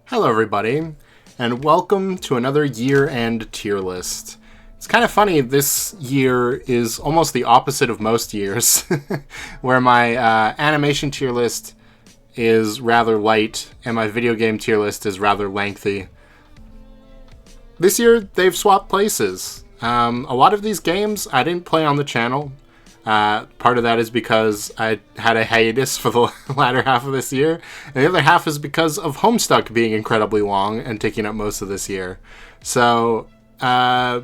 Hello, everybody, and welcome to another year-end tier list. It's kind of funny, this year is almost the opposite of most years, where my animation tier list is rather light, and my video game tier list is rather lengthy. This year, they've swapped places. A lot of these games I didn't play on the channel. Part of that is because I had a hiatus for the latter half of this year, and the other half is because of Homestuck being incredibly long and taking up most of this year. So, a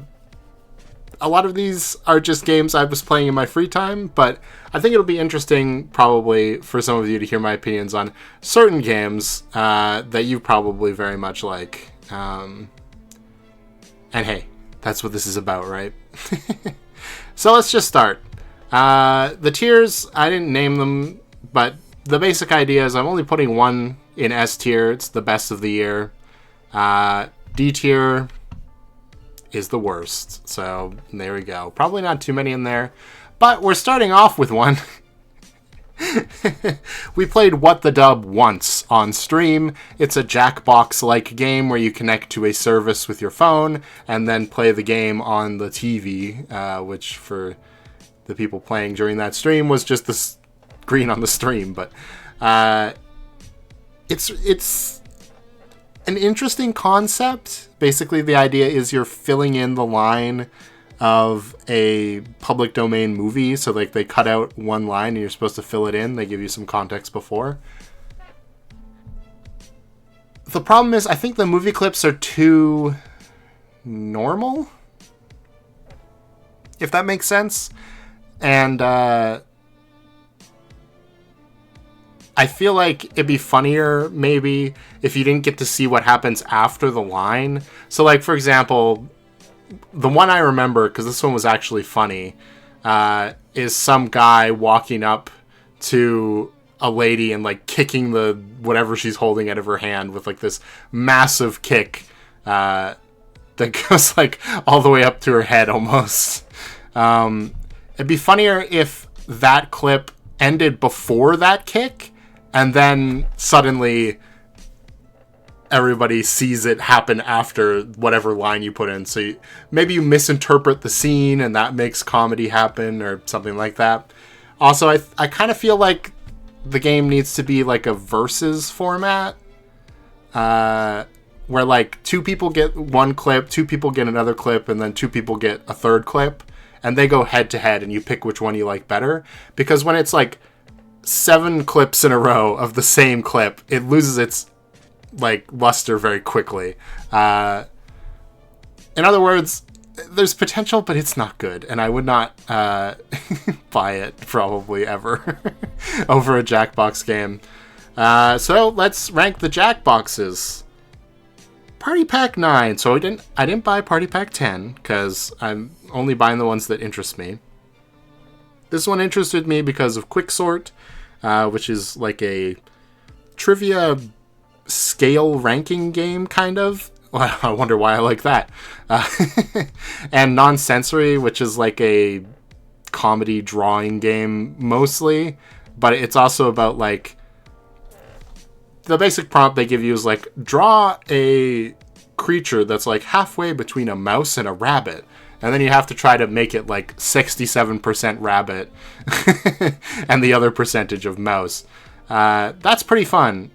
lot of these are just games I was playing in my free time, but I think it'll be interesting probably for some of you to hear my opinions on certain games that you probably very much like. And hey, that's what this is about, right? So let's just start. The tiers, I didn't name them, but the basic idea is I'm only putting one in S tier. It's the best of the year. D tier is the worst. So there we go. Probably not too many in there, but we're starting off with one. We played What the Dub once on stream. It's a Jackbox-like game where you connect to a service with your phone and then play the game on the TV, which for the people playing during that stream was just the screen on the stream. But it's an interesting concept. Basically, the idea is you're filling in the line of a public domain movie. So like they cut out one line and you're supposed to fill it in. They give you some context before. The problem is I think the movie clips are too normal, if that makes sense. And I feel like it'd be funnier maybe if you didn't get to see what happens after the line. So like, for example, the one I remember, because this one was actually funny, is some guy walking up to a lady and like kicking the whatever she's holding out of her hand with like this massive kick that goes like all the way up to her head almost. It'd be funnier if that clip ended before that kick, and then suddenly everybody sees it happen after whatever line you put in. So maybe you misinterpret the scene, and that makes comedy happen, or something like that. Also, I kind of feel like the game needs to be like a versus format, where like two people get one clip, two people get another clip, and then two people get a third clip. And they go head to head and you pick which one you like better. Because when it's like 7 clips in a row of the same clip, it loses its like luster very quickly. In other words, there's potential, but it's not good. And I would not buy it probably ever over a Jackbox game. So let's rank the Jackboxes. Party Pack 9. So I didn't buy Party Pack 10 because I'm only buying the ones that interest me. This one interested me because of Quicksort, which is like a trivia scale ranking game, kind of. Well, I wonder why I like that. And Nonsensory, which is like a comedy drawing game mostly, but it's also about like the basic prompt they give you is like, draw a creature that's like halfway between a mouse and a rabbit. And then you have to try to make it like 67% rabbit and the other percentage of mouse. That's pretty fun.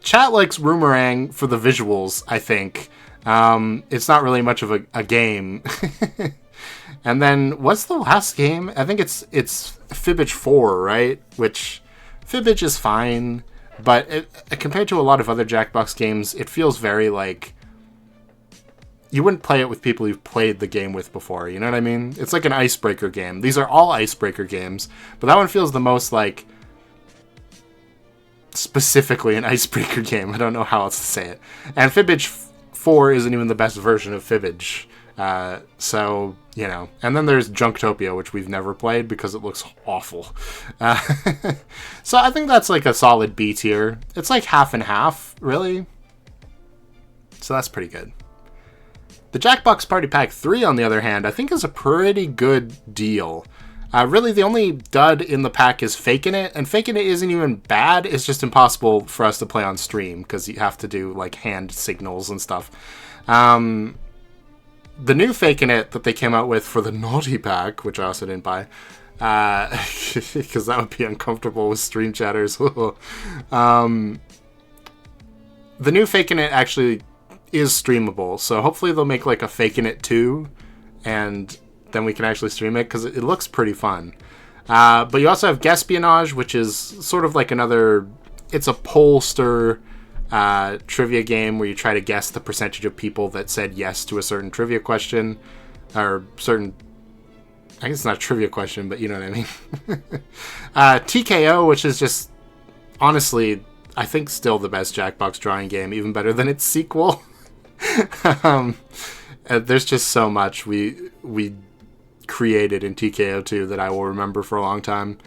Chat likes Roomerang for the visuals, I think. It's not really much of a game. And then, what's the last game? I think it's Fibbage 4, right? Which, Fibbage is fine. But compared to a lot of other Jackbox games, it feels very like you wouldn't play it with people you've played the game with before. You know what I mean? It's like an icebreaker game. These are all icebreaker games, but that one feels the most like specifically an icebreaker game. I don't know how else to say it. And Fibbage 4 isn't even the best version of Fibbage. So, you know. And then there's Junktopia, which we've never played because it looks awful. So I think that's like a solid B tier. It's like half and half, really. So that's pretty good. The Jackbox Party Pack 3, on the other hand, I think is a pretty good deal. Really, the only dud in the pack is Faking It, and Faking It isn't even bad. It's just impossible for us to play on stream because you have to do like hand signals and stuff. The new Faking It that they came out with for the Naughty Pack, which I also didn't buy, because that would be uncomfortable with stream chatters. The new Faking It actually is streamable, so hopefully they'll make like a Faking It 2, and then we can actually stream it, because it looks pretty fun. But you also have Guespionage, which is sort of like another... It's a pollster trivia game where you try to guess the percentage of people that said yes to a certain trivia question, or certain... I guess it's not a trivia question, but you know what I mean. TKO, which is just, honestly, I think still the best Jackbox drawing game, even better than its sequel. There's just so much we created in TKO 2 that I will remember for a long time.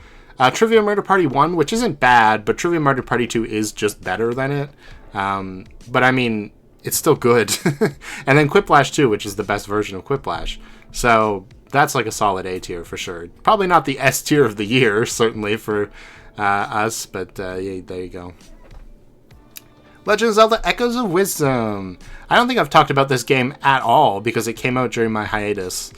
Trivia Murder Party 1, which isn't bad, but Trivia Murder Party 2 is just better than it. But I mean, it's still good. And then Quiplash 2, which is the best version of Quiplash. So that's like a solid A tier for sure. Probably not the S tier of the year, certainly for us, but yeah, there you go. Legend of Zelda Echoes of Wisdom. I don't think I've talked about this game at all because it came out during my hiatus.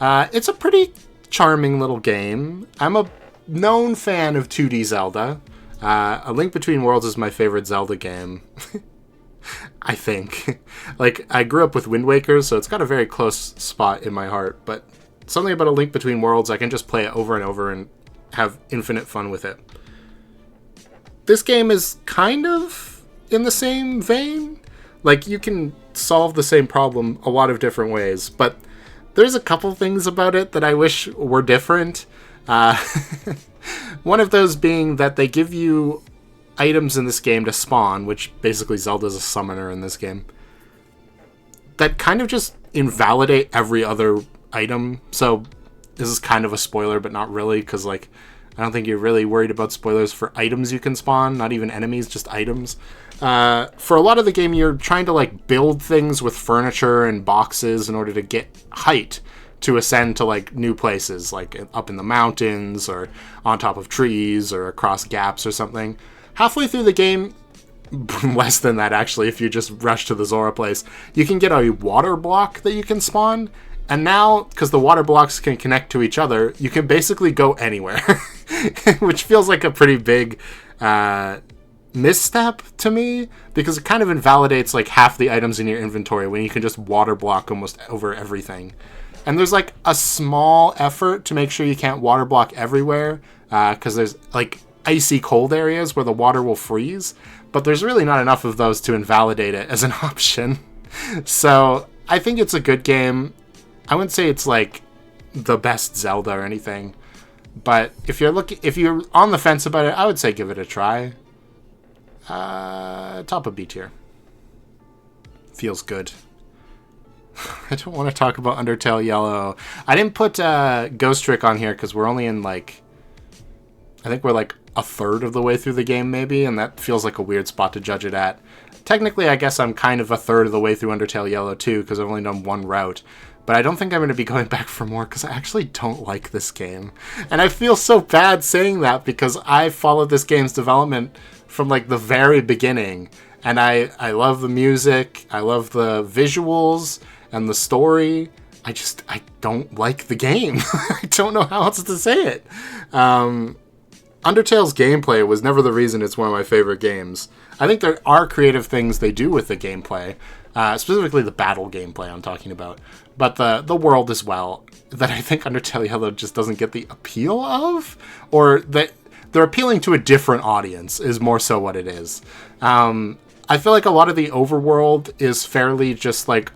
It's a pretty charming little game. I'm a known fan of 2D Zelda. A Link Between Worlds is my favorite Zelda game. I think. Like, I grew up with Wind Waker, so it's got a very close spot in my heart, but something about A Link Between Worlds, I can just play it over and over and have infinite fun with it. This game is kind of in the same vein. Like, you can solve the same problem a lot of different ways, but there's a couple things about it that I wish were different. One of those being that they give you items in this game to spawn, which basically Zelda's a summoner in this game, that kind of just invalidate every other item. So this is kind of a spoiler, but not really, because like I don't think you're really worried about spoilers for items you can spawn, not even enemies, just items. For a lot of the game, you're trying to like build things with furniture and boxes in order to get height to ascend to like new places, like up in the mountains or on top of trees or across gaps or something. Halfway through the game, less than that actually, if you just rush to the Zora place, you can get a water block that you can spawn. And now, because the water blocks can connect to each other, you can basically go anywhere. Which feels like a pretty big misstep to me, because it kind of invalidates like half the items in your inventory when you can just water block almost over everything. And there's like a small effort to make sure you can't water block everywhere, because there's like icy cold areas where the water will freeze, but there's really not enough of those to invalidate it as an option. So I think it's a good game. I wouldn't say it's like the best Zelda or anything, but if you're on the fence about it, I would say give it a try. Top of B tier. Feels good. I don't want to talk about Undertale Yellow. I didn't put Ghost Trick on here because we're only in like, I think we're like a third of the way through the game maybe, and that feels like a weird spot to judge it at. Technically, I guess I'm kind of a third of the way through Undertale Yellow too, because I've only done one route. But I don't think I'm going to be going back for more, because I actually don't like this game. And I feel so bad saying that, because I followed this game's development from like the very beginning. And I love the music, I love the visuals, and the story. I don't like the game. I don't know how else to say it. Undertale's gameplay was never the reason it's one of my favorite games. I think there are creative things they do with the gameplay, specifically the battle gameplay I'm talking about, but the world as well, that I think Undertale Yellow just doesn't get the appeal of, or that they're appealing to a different audience is more so what it is. I feel like a lot of the overworld is fairly just like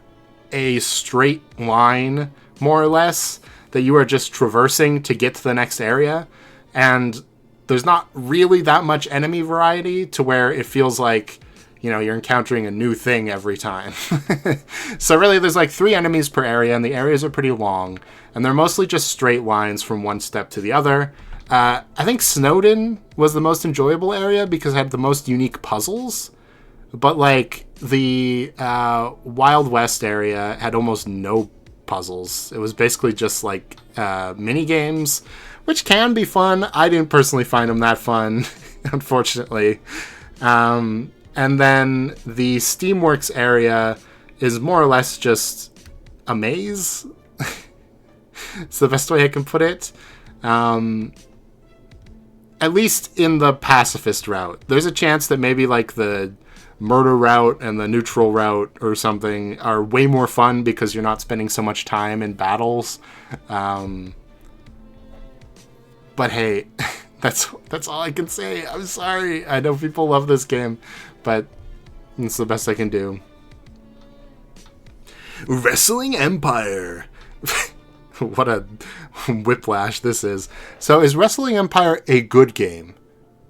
a straight line, more or less, that you are just traversing to get to the next area, and there's not really that much enemy variety to where it feels like, you know, you're encountering a new thing every time. So really, there's like 3 enemies per area, and the areas are pretty long, and they're mostly just straight lines from one step to the other. I think Snowdin was the most enjoyable area because it had the most unique puzzles, but like the Wild West area had almost no puzzles. It was basically just like mini games which can be fun. I didn't personally find them that fun, unfortunately. And then the Steamworks area is more or less just a maze. It's the best way I can put it. At least in the pacifist route. There's a chance that maybe like the murder route and the neutral route or something are way more fun because you're not spending so much time in battles. But hey, that's all I can say. I'm sorry. I know people love this game, but it's the best I can do. Wrestling Empire. What a whiplash this is. So is Wrestling Empire a good game?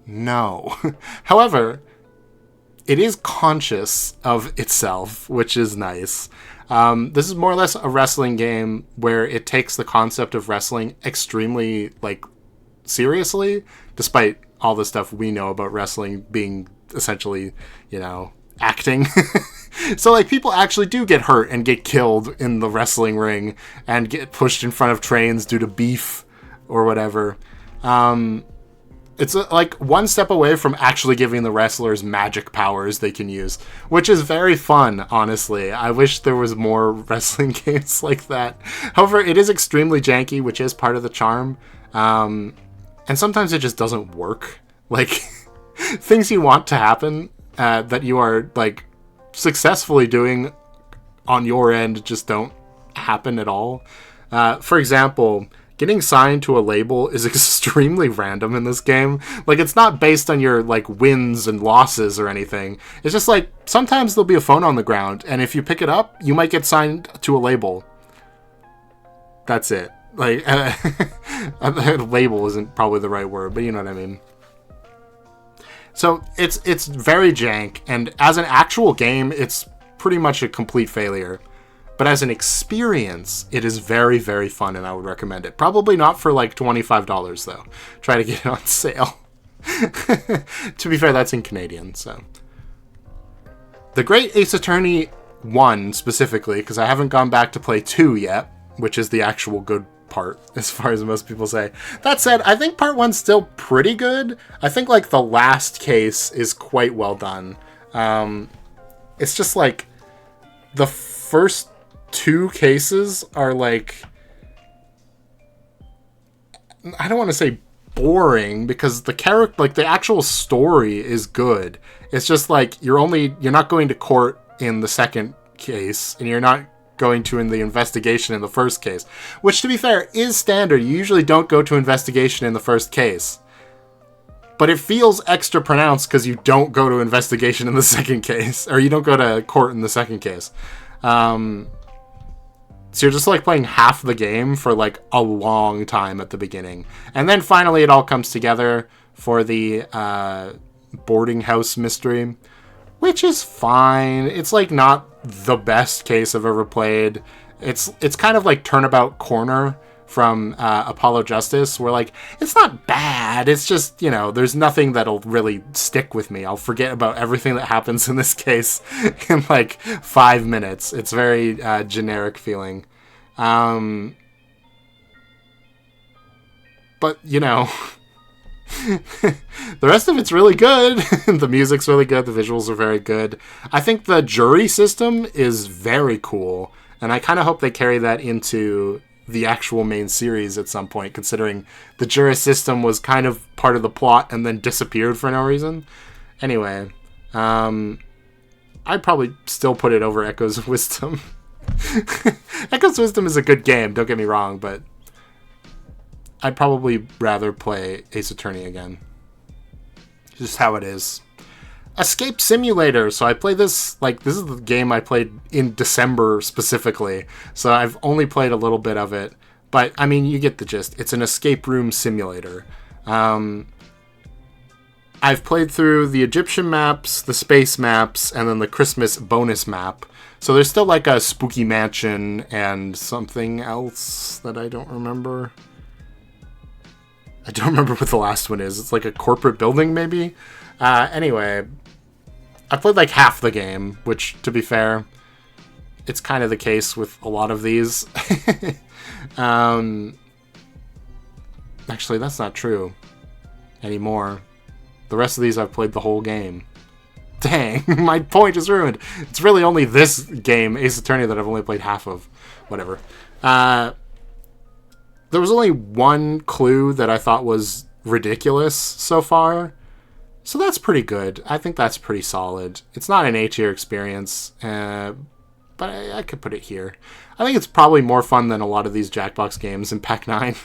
No. However, it is conscious of itself, which is nice. This is more or less a wrestling game where it takes the concept of wrestling extremely, like, seriously, despite all the stuff we know about wrestling being essentially, you know, acting. So, like, people actually do get hurt and get killed in the wrestling ring and get pushed in front of trains due to beef or whatever. It's like one step away from actually giving the wrestlers magic powers they can use, which is very fun, honestly. I wish there was more wrestling games like that. However, it is extremely janky, which is part of the charm. And sometimes it just doesn't work. Like, things you want to happen that you are, like, successfully doing on your end just don't happen at all. For example, getting signed to a label is extremely random in this game. Like, it's not based on your, like, wins and losses or anything. It's just, like, sometimes there'll be a phone on the ground, and if you pick it up, you might get signed to a label. That's it. Like, label isn't probably the right word, but you know what I mean. So it's very jank, and as an actual game, it's pretty much a complete failure. But as an experience, it is very, very fun, and I would recommend it. Probably not for like $25, though. Try to get it on sale. To be fair, that's in Canadian, so. The Great Ace Attorney 1, specifically, because I haven't gone back to play 2 yet, which is the actual good part, as far as most people say. That said, I think part 1's still pretty good. I think, like, the last case is quite well done. It's just, like, the first 2 cases are, like, I don't want to say boring, because the character, like, the actual story is good. It's just, like, you're not going to court in the second case, and you're not going to in the investigation in the first case, which, to be fair, is standard. You usually don't go to investigation in the first case, but it feels extra pronounced because you don't go to investigation in the second case, or you don't go to court in the second case. So you're just, like, playing half the game for, like, a long time at the beginning, and then finally it all comes together for the boarding house mystery, which is fine. It's, like, not the best case I've ever played. It's kind of like Turnabout Corner from Apollo Justice, where, like, it's not bad. It's just, you know, there's nothing that'll really stick with me. I'll forget about everything that happens in this case in, like, 5 minutes. It's very generic feeling. But, you know, the rest of it's really good. The music's really good. The visuals are very good. I think the jury system is very cool, and I kind of hope they carry that into the actual main series at some point, considering the jury system was kind of part of the plot and then disappeared for no reason. Anyway, I'd probably still put it over Echoes of Wisdom. Echoes of Wisdom is a good game, don't get me wrong, but I'd probably rather play Ace Attorney again. Just how it is. Escape Simulator. So I play this, like, this is the game I played in December specifically. So I've only played a little bit of it. But, I mean, you get the gist. It's an escape room simulator. I've played through the Egyptian maps, the space maps, and then the Christmas bonus map. So there's still, like, a spooky mansion and something else that I don't remember. I don't remember what the last one is. It's like a corporate building, maybe? Anyway, I played like half the game, which, to be fair, it's kind of the case with a lot of these. Actually, that's not true anymore. The rest of these I've played the whole game. Dang, my point is ruined. It's really only this game, Ace Attorney, that I've only played half of. Whatever. There was only one clue that I thought was ridiculous so far. So that's pretty good. I think that's pretty solid. It's not an A-tier experience, but I could put it here. I think it's probably more fun than a lot of these Jackbox games in Pac-9.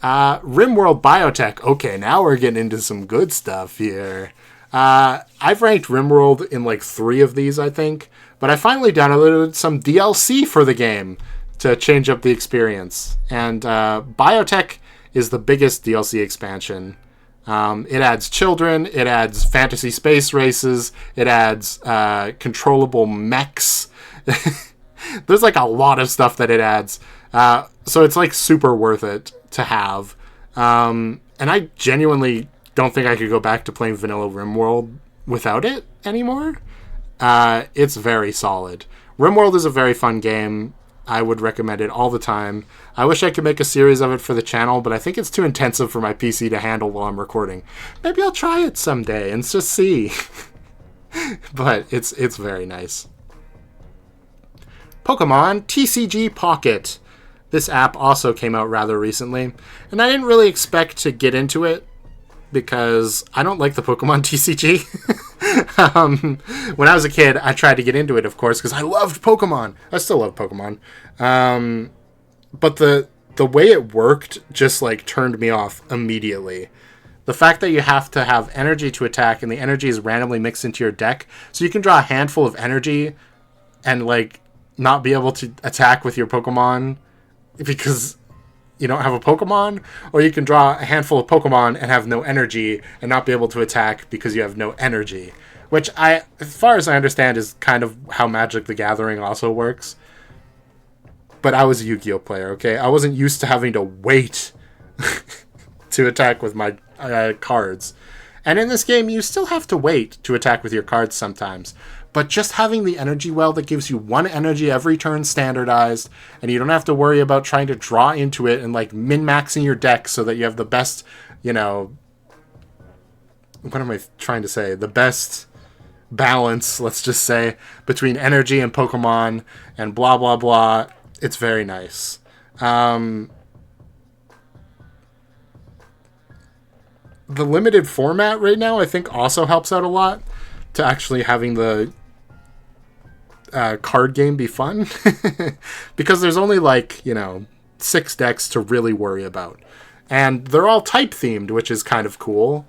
RimWorld Biotech. Okay, now we're getting into some good stuff here. I've ranked RimWorld in like 3 of these, I think. But I finally downloaded some DLC for the game to change up the experience. And Biotech is the biggest DLC expansion. It adds children, it adds fantasy space races, it adds controllable mechs. There's like a lot of stuff that it adds. So it's like super worth it to have. And I genuinely don't think I could go back to playing vanilla RimWorld without it anymore. It's very solid. RimWorld is a very fun game. I would recommend it all the time. I wish I could make a series of it for the channel, but I think it's too intensive for my PC to handle while I'm recording. Maybe I'll try it someday and just see. But it's very nice. Pokemon TCG Pocket. This app also came out rather recently, and I didn't really expect to get into it because I don't like the Pokemon TCG. When I was a kid, I tried to get into it, of course, because I loved Pokemon. I still love Pokemon. But the way it worked just like turned me off immediately. The fact that you have to have energy to attack, and the energy is randomly mixed into your deck, so you can draw a handful of energy and like not be able to attack with your Pokemon because you don't have a Pokemon, or you can draw a handful of Pokemon and have no energy and not be able to attack because you have no energy. Which, as far as I understand, is kind of how Magic the Gathering also works. But I was a Yu-Gi-Oh player, okay? I wasn't used to having to wait to attack with my cards. And in this game, you still have to wait to attack with your cards sometimes. But just having the energy well that gives you 1 energy every turn standardized, and you don't have to worry about trying to draw into it and like min-maxing your deck so that you have the best, what am I trying to say? The best balance, let's just say, between energy and Pokemon and blah, blah, blah. It's very nice. The limited format right now, I think, also helps out a lot to actually having the card game be fun. Because there's only 6 decks to really worry about. And they're all type themed, which is kind of cool.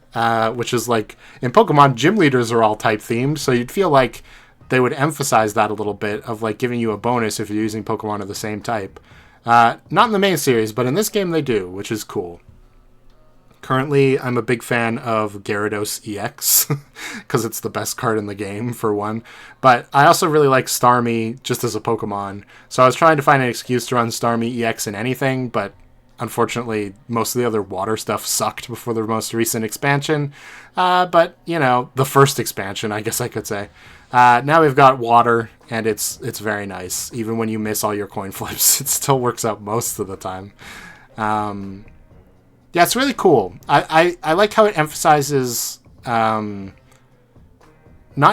Which is like, in Pokemon, gym leaders are all type themed, so you'd feel like they would emphasize that a little bit of like giving you a bonus if you're using Pokemon of the same type. Not in the main series, but in this game they do, which is cool. Currently, I'm a big fan of Gyarados EX, because it's the best card in the game, for one. But I also really like Starmie, just as a Pokemon. So I was trying to find an excuse to run Starmie EX in anything, but unfortunately, most of the other water stuff sucked before the most recent expansion. But, the first expansion, I guess I could say. Now we've got water, and it's very nice. Even when you miss all your coin flips, it still works out most of the time. Yeah, it's really cool. I like how it emphasizes not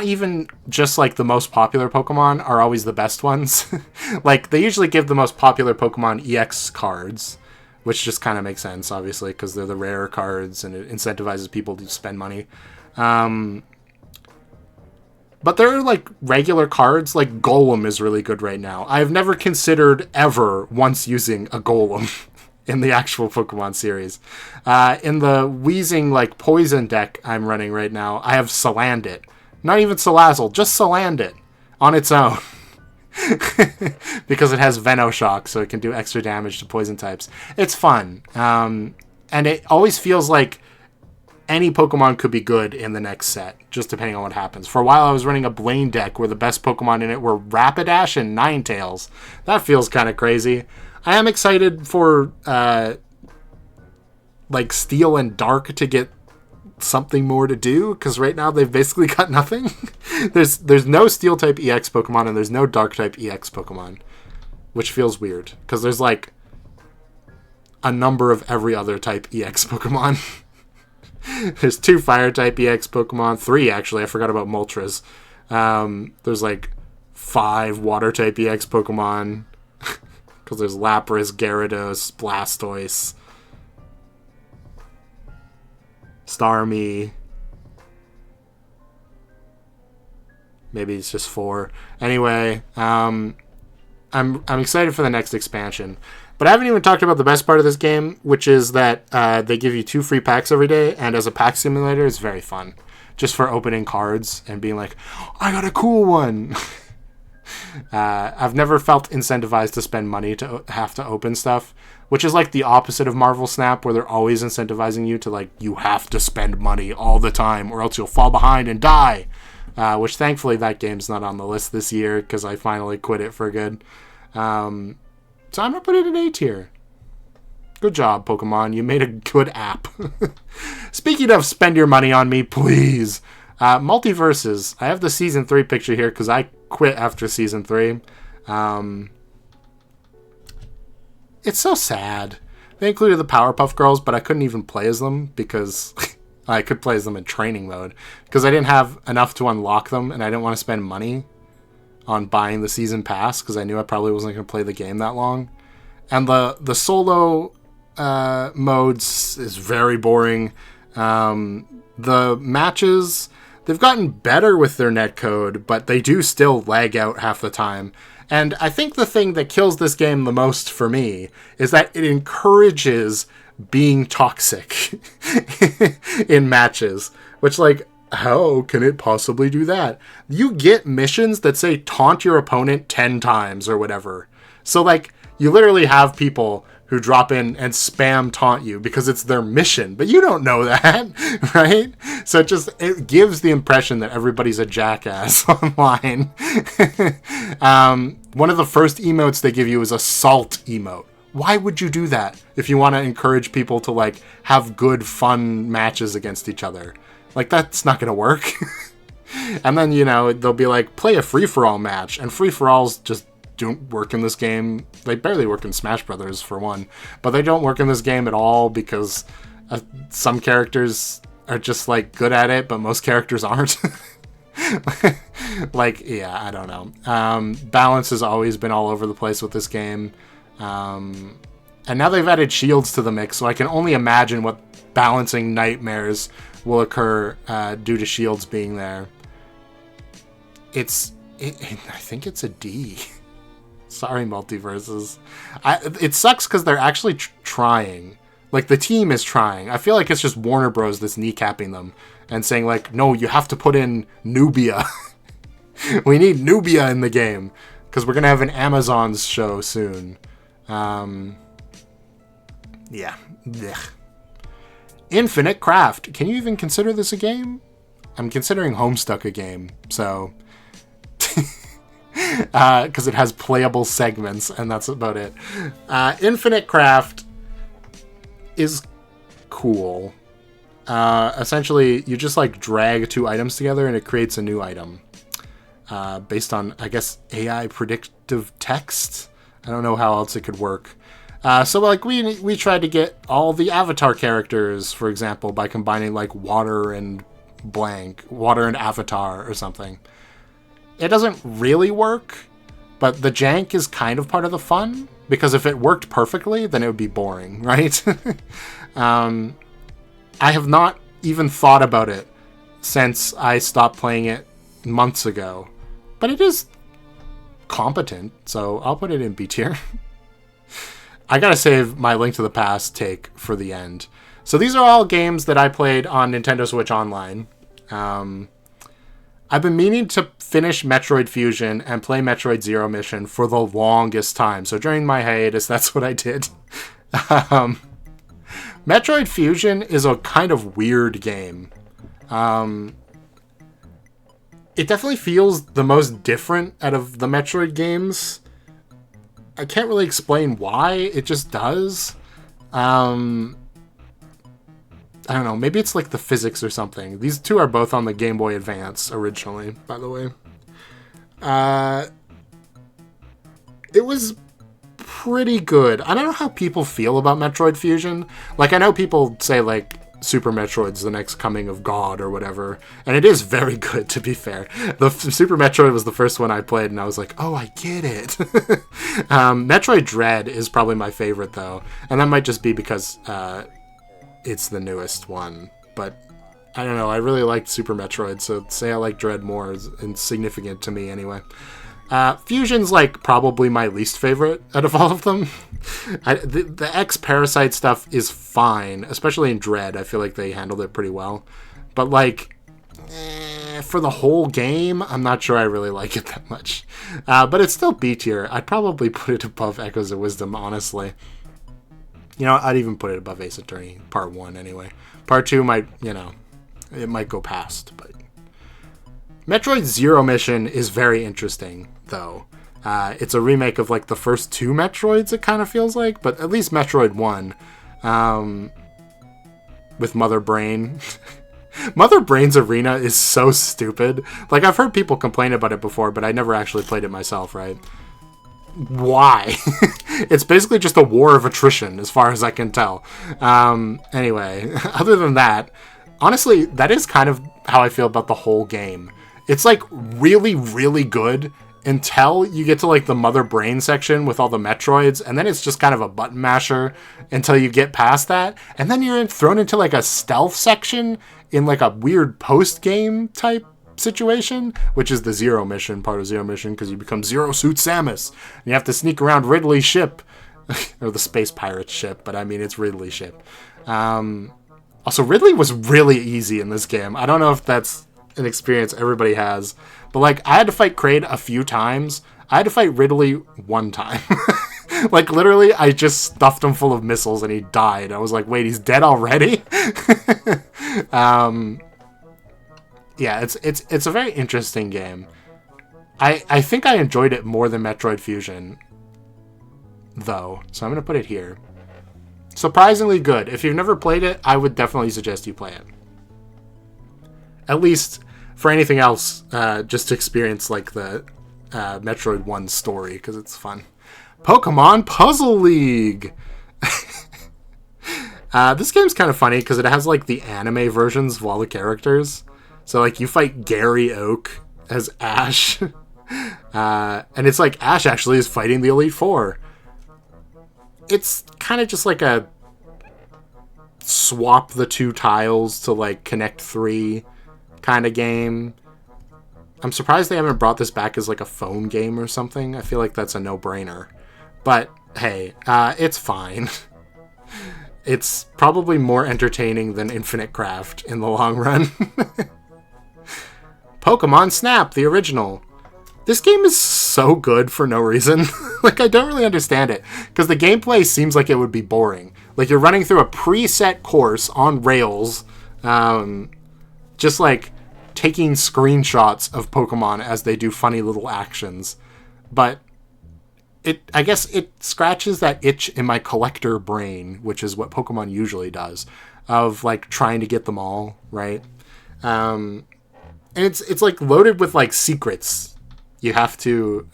even just like the most popular Pokemon are always the best ones. Like, they usually give the most popular Pokemon EX cards, which just kind of makes sense, obviously, because they're the rarer cards and it incentivizes people to spend money. But there are like regular cards, like Golem is really good right now. I've never considered ever once using a Golem in the actual Pokemon series. In the Wheezing like poison deck I'm running right now, I have Salandit. Not even Salazzle, just Salandit on its own. Because it has Venoshock, so it can do extra damage to poison types. It's fun. And it always feels like any Pokemon could be good in the next set, just depending on what happens. For a while, I was running a Blaine deck where the best Pokemon in it were Rapidash and Ninetales. That feels kind of crazy. I am excited for Steel and Dark to get something more to do, because right now they've basically got nothing. There's no Steel type EX Pokemon and there's no Dark type EX Pokemon, which feels weird, because there's like a number of every other type EX Pokemon. There's 2 fire type EX Pokemon, 3 actually. I forgot about Moltres. There's like 5 water type EX Pokemon. Because there's Lapras, Gyarados, Blastoise, Starmie. Maybe it's just 4. Anyway, I'm excited for the next expansion. But I haven't even talked about the best part of this game, which is that they give you 2 free packs every day, and as a pack simulator, it's very fun. Just for opening cards and being like, I got a cool one! I've never felt incentivized to spend money to have to open stuff, which is like the opposite of Marvel Snap, where they're always incentivizing you to, like, you have to spend money all the time, or else you'll fall behind and die! Which thankfully that game's not on the list this year, because I finally quit it for good. So I'm going to put it in A tier. Good job, Pokemon. You made a good app. Speaking of spend your money on me, please. Multiverses. I have the Season 3 picture here because I quit after Season 3. It's so sad. They included the Powerpuff Girls, but I couldn't even play as them because I could play as them in training mode. Because I didn't have enough to unlock them, and I didn't want to spend money on buying the season pass because I knew I probably wasn't going to play the game that long. And the solo modes is very boring. The matches, they've gotten better with their netcode, but they do still lag out half the time. And I think the thing that kills this game the most for me is that it encourages being toxic in matches, which, like, how can it possibly do that? You get missions that say taunt your opponent 10 times or whatever. So, like, you literally have people who drop in and spam taunt you because it's their mission, but you don't know that, right? So it gives the impression that everybody's a jackass online. One of the first emotes they give you is a salt emote. Why would you do that if you want to encourage people to, like, have good, fun matches against each other? Like, that's not going to work. And then, you know, they'll be like, play a free-for-all match. And free-for-alls just don't work in this game. They barely work in Smash Brothers, for one. But they don't work in this game at all because some characters are just, like, good at it, but most characters aren't. Like, yeah, I don't know. Balance has always been all over the place with this game. And now they've added shields to the mix, so I can only imagine what balancing nightmares will occur due to shields being there. I think it's a D. Sorry, Multiverses. It sucks because they're actually trying. Like, the team is trying. I feel like it's just Warner Bros. That's kneecapping them and saying, like, no, you have to put in Nubia. We need Nubia in the game because we're going to have an Amazon's show soon. Yeah. Blech. Infinite Craft. Can you even consider this a game? I'm considering Homestuck a game, so... because it has playable segments, and that's about it. Infinite Craft is cool. Essentially, you just, like, drag 2 items together, and it creates a new item. Based on, I guess, AI predictive text? I don't know how else it could work. So, like, we tried to get all the Avatar characters, for example, by combining, like, water and Avatar or something. It doesn't really work, but the jank is kind of part of the fun, because if it worked perfectly, then it would be boring, right? I have not even thought about it since I stopped playing it months ago, but it is competent, so I'll put it in B tier. I gotta save my Link to the Past take for the end. So these are all games that I played on Nintendo Switch Online. I've been meaning to finish Metroid Fusion and play Metroid Zero Mission for the longest time. So during my hiatus, that's what I did. Metroid Fusion is a kind of weird game. It definitely feels the most different out of the Metroid games. I can't really explain why. It just does. I don't know, maybe it's like the physics or something. These 2 are both on the Game Boy Advance originally, by the way. It was pretty good. I don't know how people feel about Metroid Fusion. Like, I know people say, like, Super Metroid's the next coming of God or whatever, and it is very good, to be fair. The Super Metroid was the first one I played, and I was like, oh, I get it. Metroid Dread is probably my favorite, though, and that might just be because it's the newest one, but I don't know, I really liked Super Metroid, so say I like Dread more is insignificant to me anyway. Fusion's, like, probably my least favorite out of all of them. The X-Parasite stuff is fine, especially in Dread. I feel like they handled it pretty well. But, like, for the whole game, I'm not sure I really like it that much. But it's still B tier. I'd probably put it above Echoes of Wisdom, honestly. You know, I'd even put it above Ace Attorney, Part 1, anyway. Part 2 might, you know, it might go past, but... Metroid Zero Mission is very interesting, though. It's a remake of, like, the first 2 Metroids, it kind of feels like, but at least Metroid 1, with Mother Brain. Mother Brain's Arena is so stupid. Like, I've heard people complain about it before, but I never actually played it myself, right? Why? It's basically just a war of attrition, as far as I can tell. Anyway, other than that, honestly, that is kind of how I feel about the whole game. It's, like, really, really good until you get to, like, the Mother Brain section with all the Metroids, and then it's just kind of a button masher until you get past that, and then you're thrown into, like, a stealth section in, like, a weird post-game type situation, which is the Zero Mission, part of Zero Mission, because you become Zero Suit Samus, and you have to sneak around Ridley's ship, or the Space Pirate's ship, but I mean, it's Ridley's ship. Also, Ridley was really easy in this game. I don't know if that's an experience everybody has, but, like, I had to fight Kraid a few times. I had to fight Ridley one time. Like, literally, I just stuffed him full of missiles and he died. I was like, wait, he's dead already? Yeah, it's a very interesting game. I think I enjoyed it more than Metroid Fusion, though, so I'm going to put it here. Surprisingly good. If you've never played it, I would definitely suggest you play it. At least for anything else, just to experience, like, the Metroid 1 story, because it's fun. Pokemon Puzzle League! This game's kind of funny, because it has, like, the anime versions of all the characters. So, like, you fight Gary Oak as Ash. And it's like, Ash actually is fighting the Elite Four. It's kind of just like a swap the 2 tiles to, like, connect 3 kind of game. I'm surprised they haven't brought this back as, like, a phone game or something. I feel like that's a no-brainer. But, hey, it's fine. It's probably more entertaining than Infinite Craft in the long run. Pokemon Snap, the original. This game is so good for no reason. Like, I don't really understand it, because the gameplay seems like it would be boring. Like, you're running through a preset course on rails, just, like, taking screenshots of Pokemon as they do funny little actions. But I guess it scratches that itch in my collector brain, which is what Pokemon usually does, of, like, trying to get them all, right? And it's like loaded with, like, secrets. You have to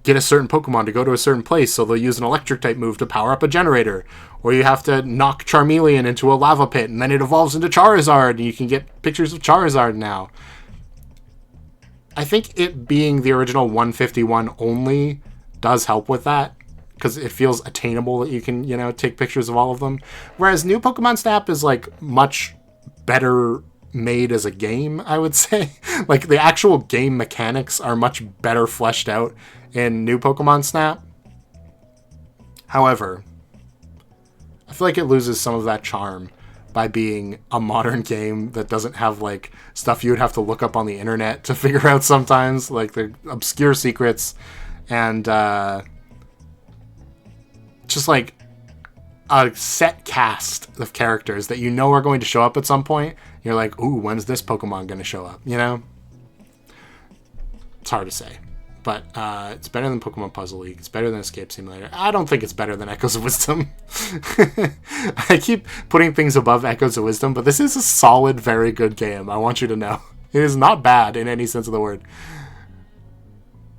get a certain Pokemon to go to a certain place, so they'll use an electric type move to power up a generator. Or you have to knock Charmeleon into a lava pit, and then it evolves into Charizard, and you can get pictures of Charizard now. I think it being the original 151 only does help with that, because it feels attainable that you can, you know, take pictures of all of them. Whereas new Pokemon Snap is, like, much better made as a game, I would say. Like, the actual game mechanics are much better fleshed out in new Pokemon Snap. However, I feel like it loses some of that charm by being a modern game that doesn't have, like, stuff you would have to look up on the internet to figure out sometimes, like the obscure secrets, and just, like, a set cast of characters that you know are going to show up at some point. You're like, ooh, when's this Pokemon going to show up, you know? It's hard to say. But it's better than Pokemon Puzzle League. It's better than Escape Simulator. I don't think it's better than Echoes of Wisdom. I keep putting things above Echoes of Wisdom, but this is a solid, very good game. I want you to know. It is not bad in any sense of the word.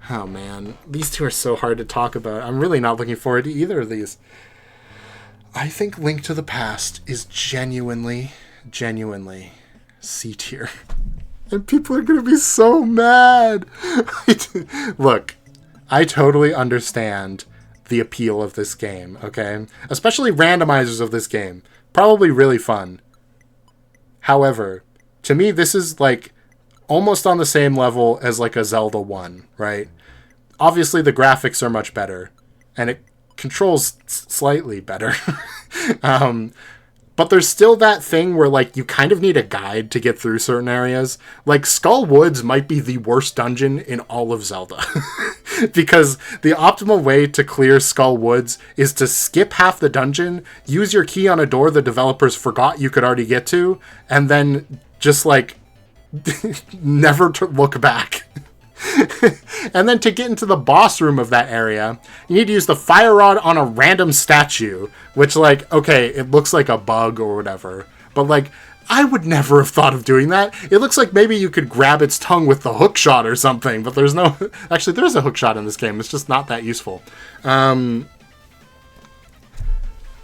Oh man, these two are so hard to talk about. I'm really not looking forward to either of these. I think Link to the Past is genuinely C tier. And people are going to be so mad. Look, I totally understand the appeal of this game, okay? Especially randomizers of this game. Probably really fun. However, to me, this is like almost on the same level as like a Zelda 1, right? Obviously, the graphics are much better, and it controls slightly better. But there's still that thing where, like, you kind of need a guide to get through certain areas. Like, Skull Woods might be the worst dungeon in all of Zelda. Because the optimal way to clear Skull Woods is to skip half the dungeon, use your key on a door the developers forgot you could already get to, and then just, like, never look back. And then to get into the boss room of that area, you need to use the fire rod on a random statue, which, like, okay, it looks like a bug or whatever, but, like, I would never have thought of doing that. It looks like maybe you could grab its tongue with the hook shot or something, but there's no... Actually, there's a hook shot in this game. It's just not that useful. I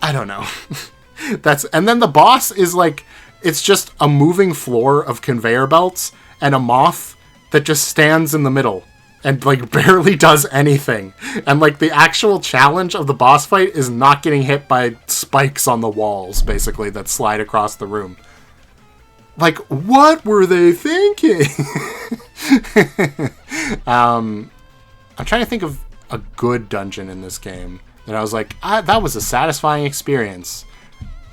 don't know. And then the boss is, like, it's just a moving floor of conveyor belts and a moth that just stands in the middle and, like, barely does anything. And, like, the actual challenge of the boss fight is not getting hit by spikes on the walls, basically, that slide across the room. Like, what were they thinking? I'm trying to think of a good dungeon in this game that I was like, that was a satisfying experience.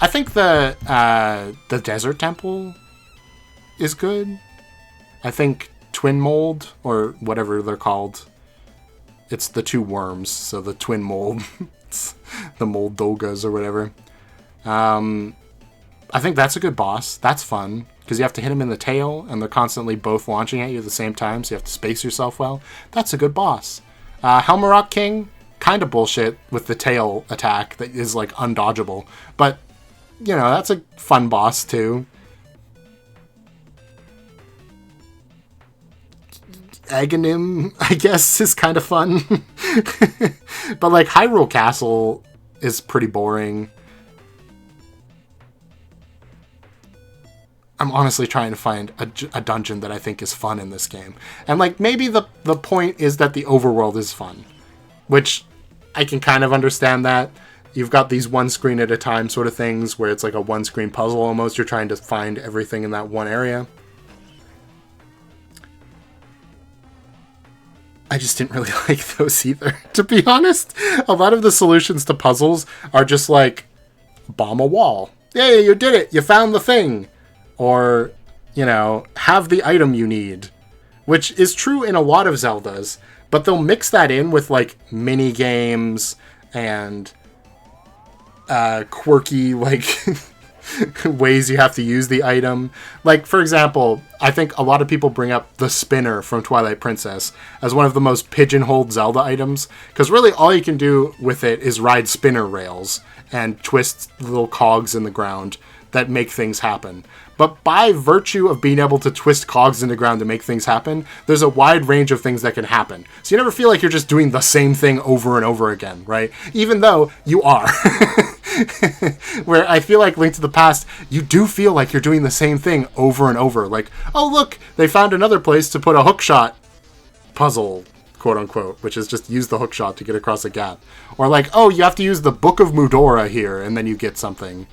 I think the Desert Temple is good. I think Twin Mold, or whatever they're called. It's the two worms, so the Twin Mold. The Moldogas or whatever. I think that's a good boss. That's fun, because you have to hit them in the tail, and they're constantly both launching at you at the same time, so you have to space yourself well. That's a good boss. Helmarok King, kind of bullshit with the tail attack that is, like, undodgeable. But, you know, that's a fun boss, too. Aghanim, I guess, is kind of fun. But, like, Hyrule Castle is pretty boring. I'm honestly trying to find a dungeon that I think is fun in this game. And, like, maybe the point is that the overworld is fun. Which, I can kind of understand that. You've got these one screen at a time sort of things, where it's like a one screen puzzle almost. You're trying to find everything in that one area. I just didn't really like those either, to be honest. A lot of the solutions to puzzles are just like, bomb a wall. Yay, you did it! You found the thing! Or, you know, have the item you need. Which is true in a lot of Zeldas, but they'll mix that in with, like, mini games and quirky, like... ways you have to use the item. Like, for example, I think a lot of people bring up the spinner from Twilight Princess as one of the most pigeonholed Zelda items, because really all you can do with it is ride spinner rails and twist little cogs in the ground that make things happen. But by virtue of being able to twist cogs in the ground to make things happen, there's a wide range of things that can happen. So you never feel like you're just doing the same thing over and over again, right? Even though you are. Where I feel like Link to the Past, you do feel like you're doing the same thing over and over. Like, oh look, they found another place to put a hookshot puzzle, quote unquote, which is just use the hookshot to get across a gap. Or like, oh, you have to use the Book of Mudora here, and then you get something.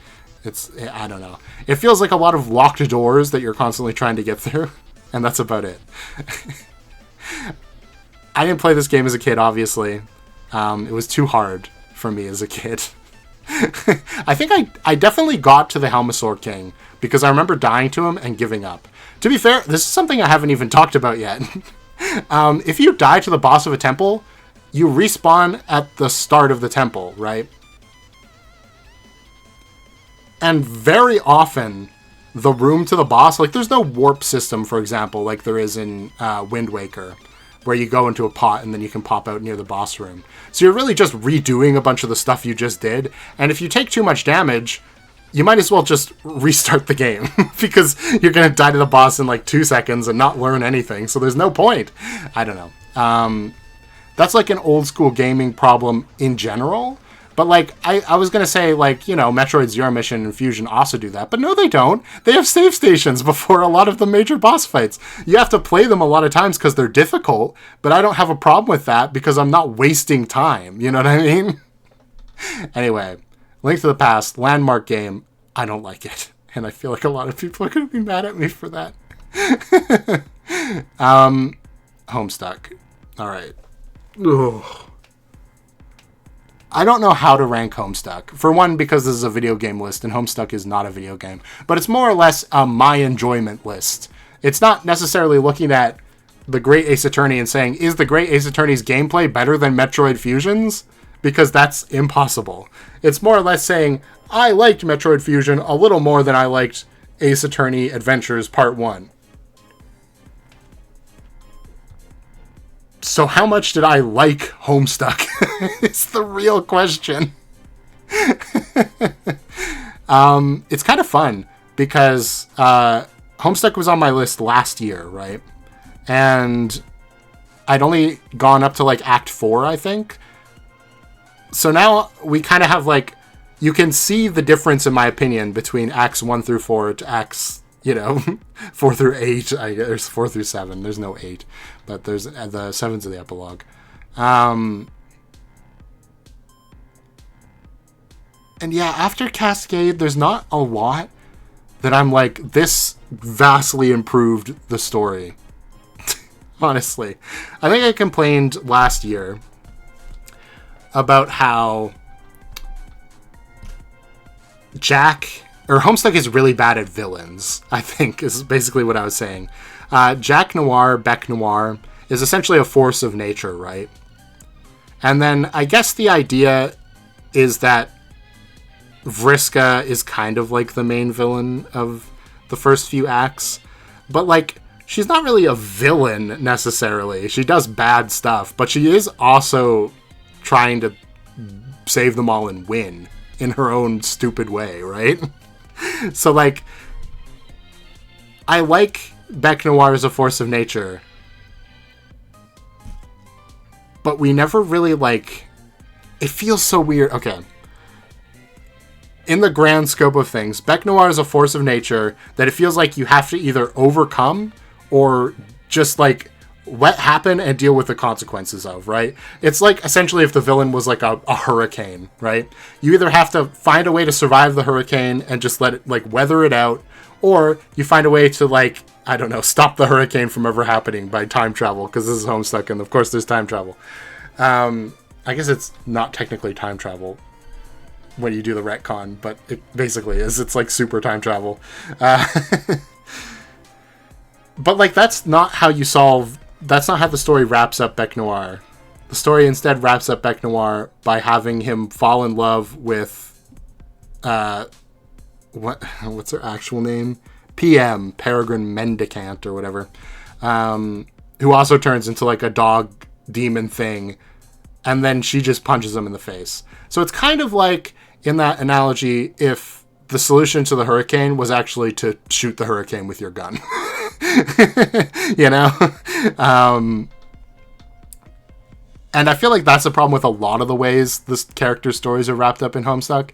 I don't know. It feels like a lot of locked doors that you're constantly trying to get through, and that's about it. I didn't play this game as a kid, obviously. It was too hard for me as a kid. I think I definitely got to the Helmasaur King, because I remember dying to him and giving up. To be fair, this is something I haven't even talked about yet. If you die to the boss of a temple, you respawn at the start of the temple, right? And very often, the room to the boss, like, there's no warp system, for example, like there is in Wind Waker, where you go into a pot and then you can pop out near the boss room. So you're really just redoing a bunch of the stuff you just did, and if you take too much damage, you might as well just restart the game, because you're going to die to the boss in like 2 seconds and not learn anything, so there's no point. I don't know. that's like an old school gaming problem in general. But like I was gonna say, like, you know, Metroid Zero Mission and Fusion also do that, but no, they don't. They have save stations before a lot of the major boss fights. You have to play them a lot of times because they're difficult, but I don't have a problem with that because I'm not wasting time. You know what I mean? Anyway, Link to the Past, landmark game. I don't like it, and I feel like a lot of people are gonna be mad at me for that. Homestuck. All right. Ugh. I don't know how to rank Homestuck. For one, because this is a video game list, and Homestuck is not a video game. But it's more or less my enjoyment list. It's not necessarily looking at the Great Ace Attorney and saying, is the Great Ace Attorney's gameplay better than Metroid Fusion's? Because that's impossible. It's more or less saying, I liked Metroid Fusion a little more than I liked Ace Attorney Adventures Part 1. So how much did I like Homestuck? It's the real question. It's kind of fun because Homestuck was on my list last year, right? And I'd only gone up to like Act 4, I think. So now we kind of have like, you can see the difference in my opinion between Acts 1 through 4 to Acts, 4 through 8. There's 4 through 7. There's no 8. But there's the 7's of the epilogue. And yeah, after Cascade, there's not a lot that I'm like, this vastly improved the story. Honestly. I think I complained last year about how Homestuck is really bad at villains, I think, is basically what I was saying. Jack Noir, Bec Noir, is essentially a force of nature, right? And then I guess the idea is that Vriska is kind of like the main villain of the first few acts. But, like, she's not really a villain, necessarily. She does bad stuff, but she is also trying to save them all and win in her own stupid way, right? So, like, I like Bec Noir as a force of nature, but we never really, like, it feels so weird. Okay. In the grand scope of things, Bec Noir is a force of nature that it feels like you have to either overcome or just, like, let happen and deal with the consequences of, right? It's like, essentially, if the villain was like a hurricane, right? You either have to find a way to survive the hurricane and just let it, like, weather it out, or you find a way to, like, I don't know, stop the hurricane from ever happening by time travel, because this is Homestuck, and of course there's time travel. I guess it's not technically time travel when you do the retcon, but it basically is. It's like super time travel. But, like, that's not how the story wraps up Bec Noir. The story instead wraps up Bec Noir by having him fall in love with, what's her actual name? PM, Peregrine Mendicant, or whatever, who also turns into, like, a dog demon thing, and then she just punches him in the face. So it's kind of like, in that analogy, if the solution to the hurricane was actually to shoot the hurricane with your gun. You know? And I feel like that's the problem with a lot of the ways this character's stories are wrapped up in Homestuck.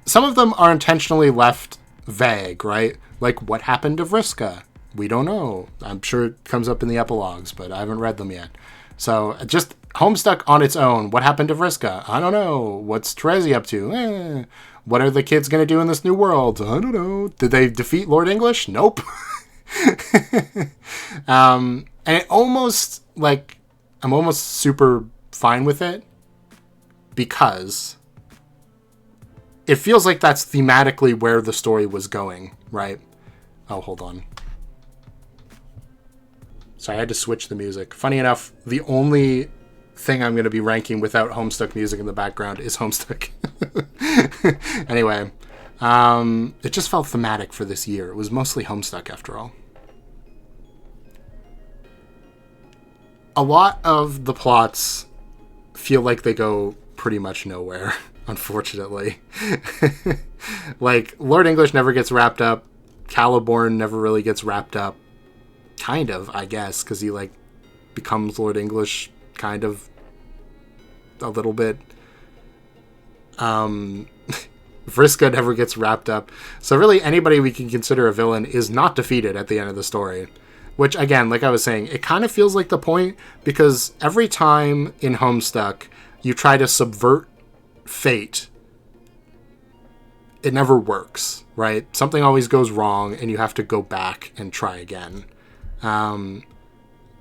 Some of them are intentionally left vague, right? Like, what happened to Vriska? We don't know. I'm sure it comes up in the epilogues, but I haven't read them yet. So, just Homestuck on its own. What happened to Vriska? I don't know. What's Terezi up to? What are the kids going to do in this new world? I don't know. Did they defeat Lord English? Nope. And it almost, like, I'm almost super fine with it because it feels like that's thematically where the story was going, right? Oh, hold on. Sorry, I had to switch the music. Funny enough, the only thing I'm going to be ranking without Homestuck music in the background is Homestuck. Anyway, it just felt thematic for this year. It was mostly Homestuck after all. A lot of the plots feel like they go pretty much nowhere, unfortunately. Like, Lord English never gets wrapped up. Caliborn never really gets wrapped up. Kind of, I guess, because he, like, becomes Lord English, kind of, a little bit. Vriska never gets wrapped up. So really anybody we can consider a villain is not defeated at the end of the story. Which, again, like I was saying, it kind of feels like the point, because every time in Homestuck you try to subvert fate, it never works, right? Something always goes wrong, and you have to go back and try again. The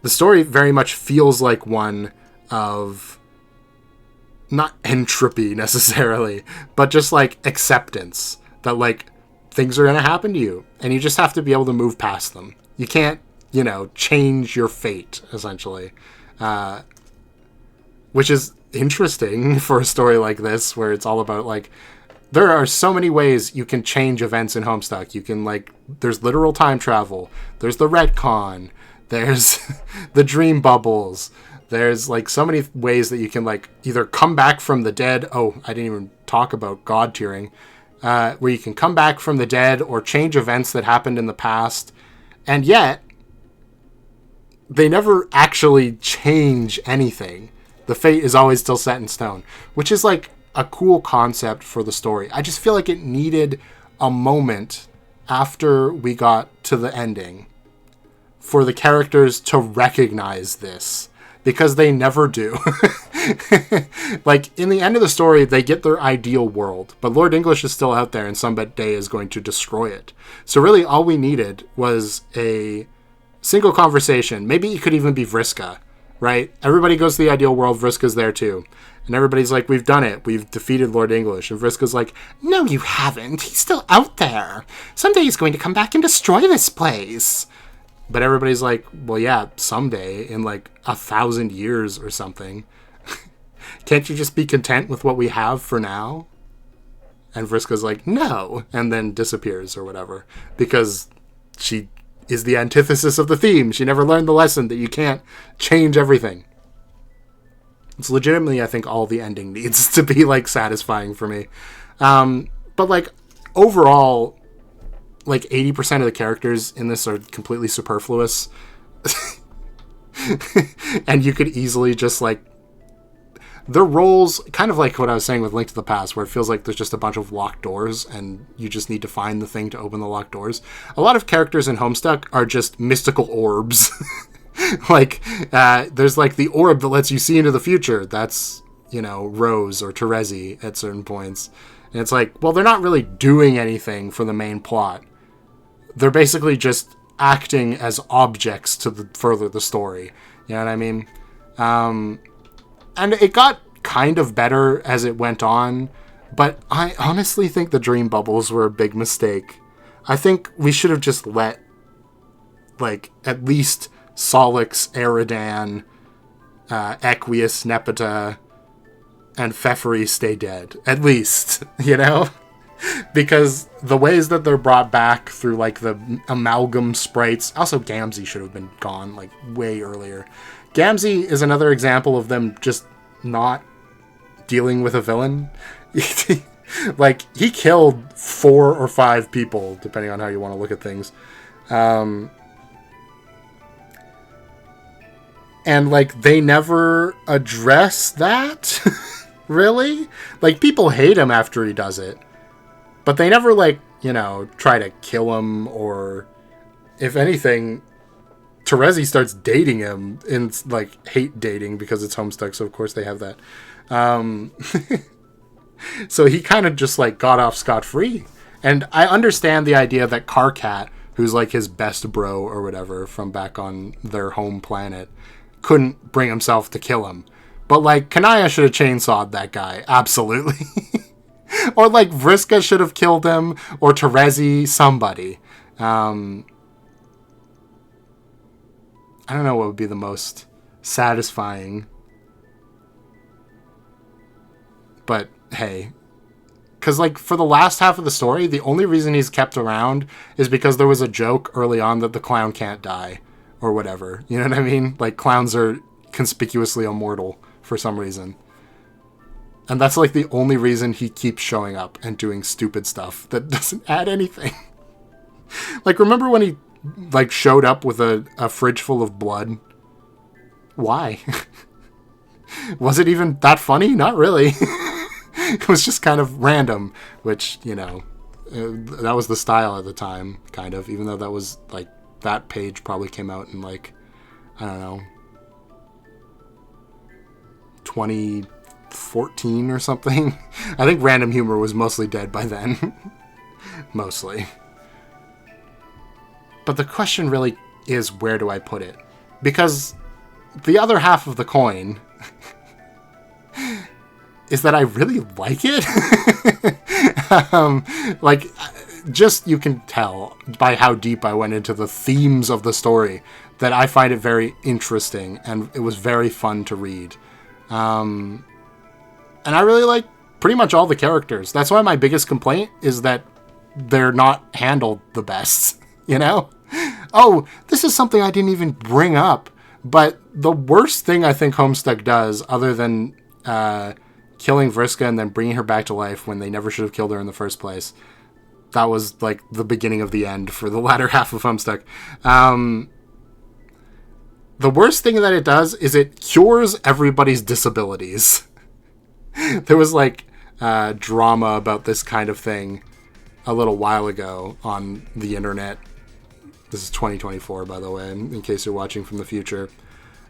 story very much feels like one of, not entropy necessarily, but just like acceptance that like things are going to happen to you, and you just have to be able to move past them. You can't, change your fate, essentially. Which is interesting for a story like this, where it's all about, like, there are so many ways you can change events in Homestuck. You can, like, there's literal time travel. There's the retcon. There's the dream bubbles. There's, like, so many ways that you can, like, either come back from the dead. Oh, I didn't even talk about God tiering. Where you can come back from the dead or change events that happened in the past. And yet, they never actually change anything. The fate is always still set in stone, which is like a cool concept for the story. I just feel like it needed a moment after we got to the ending for the characters to recognize this, because they never do. Like, in the end of the story, they get their ideal world, but Lord English is still out there, and some day is going to destroy it. So really, all we needed was a single conversation. Maybe it could even be Vriska, right? Everybody goes to the ideal world, Vriska's there too. And everybody's like, we've done it. We've defeated Lord English. And Vriska's like, no, you haven't. He's still out there. Someday he's going to come back and destroy this place. But everybody's like, well, yeah, someday, in like 1,000 years or something. Can't you just be content with what we have for now? And Vriska's like, no. And then disappears or whatever. Because she is the antithesis of the theme. She never learned the lesson that you can't change everything. It's legitimately, I think, all the ending needs to be, like, satisfying for me. But, like, overall, like, 80% of the characters in this are completely superfluous. And you could easily just, like, their roles, kind of like what I was saying with Link to the Past, where it feels like there's just a bunch of locked doors and you just need to find the thing to open the locked doors. A lot of characters in Homestuck are just mystical orbs. Like, there's like the orb that lets you see into the future. That's, Rose or Terezi at certain points. And it's like, well, they're not really doing anything for the main plot. They're basically just acting as objects to further the story. You know what I mean? And it got kind of better as it went on, but I honestly think the dream bubbles were a big mistake. I think we should have just let, like, at least Solix, Eridan, Equius, Nepeta, and Pfeffery stay dead. At least, Because the ways that they're brought back through, like, the amalgam sprites... Also, Gamzee should have been gone, like, way earlier. Gamzee is another example of them just not dealing with a villain. Like, he killed 4 or 5 people, depending on how you want to look at things. And, like, they never address that, really? Like, people hate him after he does it. But they never, like, try to kill him, or, if anything... Terezi starts dating him in, like, hate dating, because it's Homestuck, so of course they have that. So he kind of just, like, got off scot-free. And I understand the idea that Karkat, who's, like, his best bro or whatever from back on their home planet, couldn't bring himself to kill him. But, like, Kanaya should have chainsawed that guy. Absolutely. Or, like, Vriska should have killed him, or Terezi, somebody. I don't know what would be the most satisfying. But, hey. Because, like, for the last half of the story, the only reason he's kept around is because there was a joke early on that the clown can't die. Or whatever. You know what I mean? Like, clowns are conspicuously immortal for some reason. And that's, like, the only reason he keeps showing up and doing stupid stuff that doesn't add anything. Like, remember when he... like, showed up with a fridge full of blood? Why? Was it even that funny? Not really. It was just kind of random, which, that was the style at the time, kind of, even though that was, like, that page probably came out in, like, I don't know, 2014 or something. I think random humor was mostly dead by then. Mostly. But the question really is, where do I put it? Because the other half of the coin is that I really like it. Just you can tell by how deep I went into the themes of the story that I find it very interesting, and it was very fun to read. And I really like pretty much all the characters. That's why my biggest complaint is that they're not handled the best, Oh, this is something I didn't even bring up, but the worst thing I think Homestuck does, other than killing Vriska and then bringing her back to life when they never should have killed her in the first place, that was like the beginning of the end for the latter half of Homestuck. The worst thing that it does is it cures everybody's disabilities. There was drama about this kind of thing a little while ago on the internet. This is 2024, by the way, in case you're watching from the future.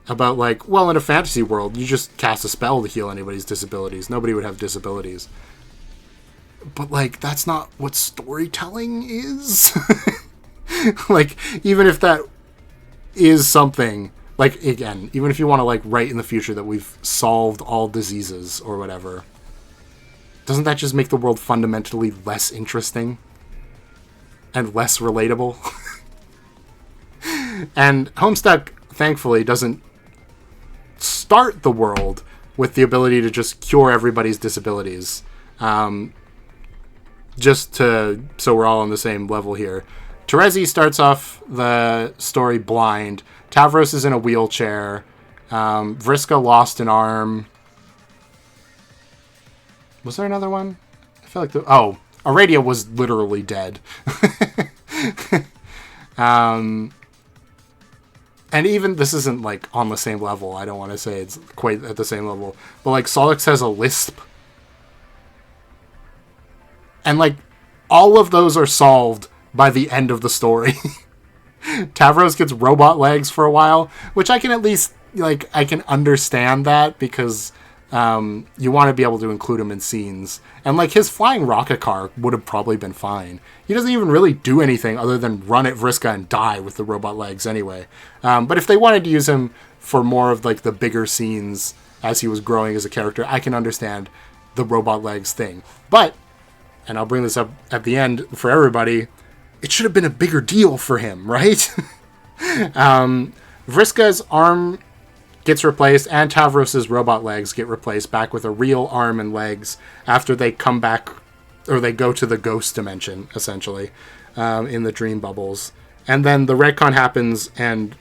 About in a fantasy world, you just cast a spell to heal anybody's disabilities. Nobody would have disabilities. But that's not what storytelling is. Even if that is something, again, even if you want to write in the future that we've solved all diseases or whatever, doesn't that just make the world fundamentally less interesting and less relatable? And Homestuck, thankfully, doesn't start the world with the ability to just cure everybody's disabilities. So we're all on the same level here. Terezi starts off the story blind. Tavros is in a wheelchair. Vriska lost an arm. Was there another one? I feel like Aradia was literally dead. And even, this isn't, on the same level. I don't want to say it's quite at the same level. But, Solix has a lisp. And, all of those are solved by the end of the story. Tavros gets robot legs for a while, which I can at least, I can understand that because you want to be able to include him in scenes. And, his flying rocket car would have probably been fine. He doesn't even really do anything other than run at Vriska and die with the robot legs anyway. But if they wanted to use him for more of, the bigger scenes as he was growing as a character, I can understand the robot legs thing. But, and I'll bring this up at the end for everybody, it should have been a bigger deal for him, right? Vriska's arm gets replaced, and Tavros's robot legs get replaced back with a real arm and legs after they come back, or they go to the ghost dimension, essentially, in the dream bubbles. And then the retcon happens, and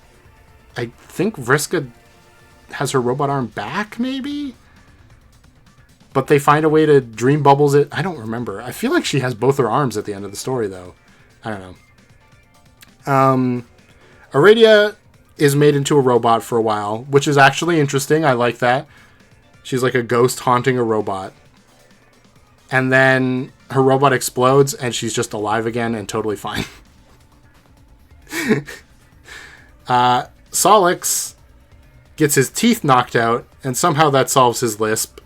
I think Vriska has her robot arm back, maybe? But they find a way to dream bubbles it. I don't remember. I feel like she has both her arms at the end of the story, though. I don't know. Aradia is made into a robot for a while, which is actually interesting. I like that. She's like a ghost haunting a robot. And then her robot explodes, and she's just alive again and totally fine. Solix gets his teeth knocked out, and somehow that solves his lisp.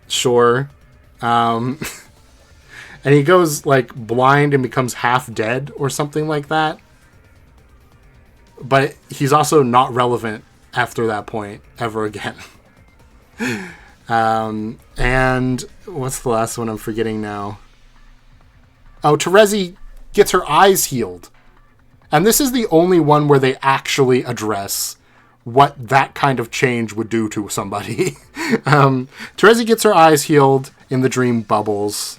Sure. And he goes, blind and becomes half dead or something like that. But he's also not relevant after that point ever again. And what's the last one I'm forgetting now? Oh, Terezi gets her eyes healed. And this is the only one where they actually address what that kind of change would do to somebody. Terezi gets her eyes healed in the dream bubbles.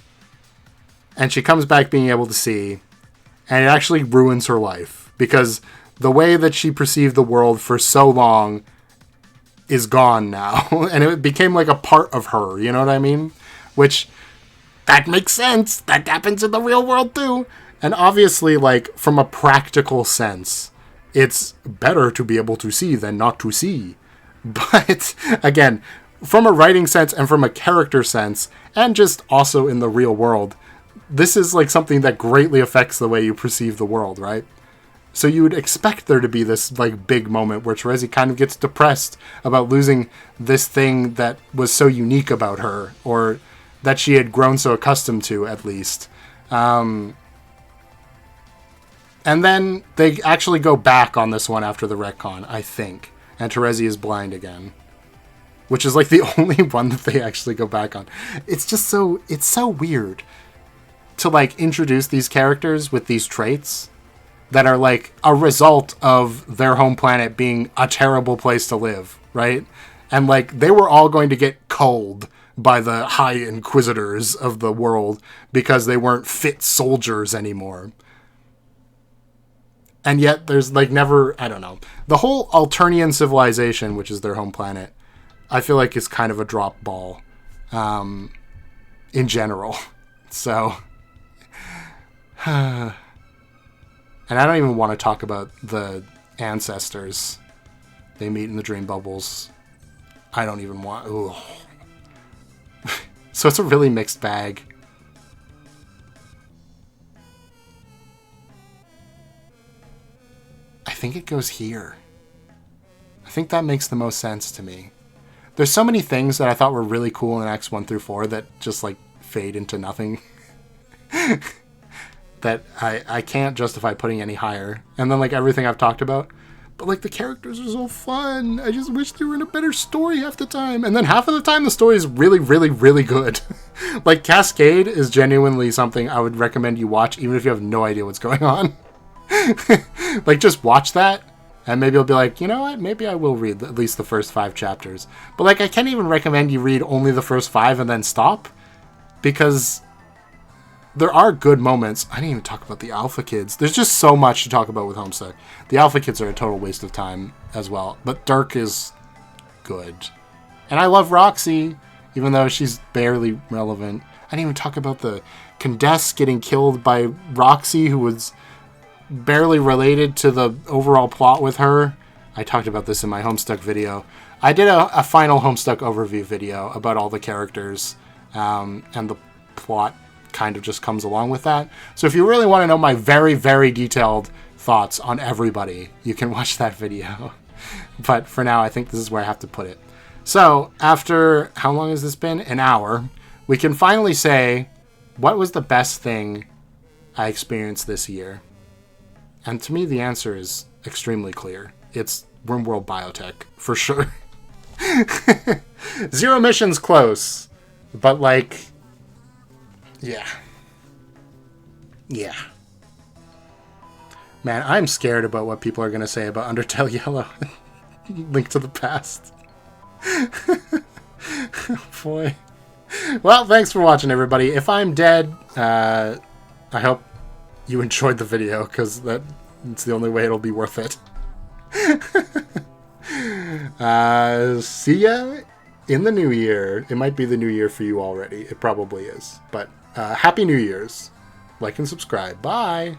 And she comes back being able to see. And it actually ruins her life. Because the way that she perceived the world for so long is gone now. And it became a part of her, you know what I mean? Which, that makes sense. That happens in the real world too. And obviously, from a practical sense, it's better to be able to see than not to see. But again, from a writing sense and from a character sense, and just also in the real world, this is like something that greatly affects the way you perceive the world, right? So you would expect there to be this like big moment where Terezi kind of gets depressed about losing this thing that was so unique about her, or that she had grown so accustomed to, at least. And then they actually go back on this one after the retcon, I think. And Terezi is blind again. Which is like the only one that they actually go back on. It's just so... It's so weird to like introduce these characters with these traits that are like a result of their home planet being a terrible place to live, right? And like they were all going to get culled by the High Inquisitors of the world because they weren't fit soldiers anymore. And yet there's like never, I don't know. The whole Alternian civilization, which is their home planet, I feel like is kind of a drop ball in general. So, and I don't even want to talk about the ancestors they meet in the dream bubbles. I don't even want, ooh. So it's a really mixed bag. I think it goes here. I think that makes the most sense to me. There's so many things that I thought were really cool in Acts 1 through 4 that just like fade into nothing. That I can't justify putting any higher. And then like everything I've talked about. But like the characters are so fun. I just wish they were in a better story half the time. And then half of the time the story is really, really, really good. Like Cascade is genuinely something I would recommend you watch even if you have no idea what's going on. Like just watch that. And maybe you'll be like, you know what? Maybe I will read at least the first 5 chapters. But like I can't even recommend you read only the first 5 and then stop. Because there are good moments. I didn't even talk about the Alpha Kids. There's just so much to talk about with Homestuck. The Alpha Kids are a total waste of time as well. But Dirk is good. And I love Roxy, even though she's barely relevant. I didn't even talk about the Condesce getting killed by Roxy, who was barely related to the overall plot with her. I talked about this in my Homestuck video. I did a final Homestuck overview video about all the characters, and the plot kind of just comes along with that. So if you really want to know my very, very detailed thoughts on everybody, you can watch that video. But for now, I think this is where I have to put it. So after, how long has this been? An hour. We can finally say, what was the best thing I experienced this year? And to me, the answer is extremely clear. It's RimWorld Biotech, for sure. Zero Mission's close, but like, yeah. Yeah. Man, I'm scared about what people are going to say about Undertale Yellow. Link to the Past. Boy. Well, thanks for watching, everybody. If I'm dead, I hope you enjoyed the video, because it's the only way it'll be worth it. See ya in the new year. It might be the new year for you already. It probably is. But Happy New Year's. Like and subscribe. Bye.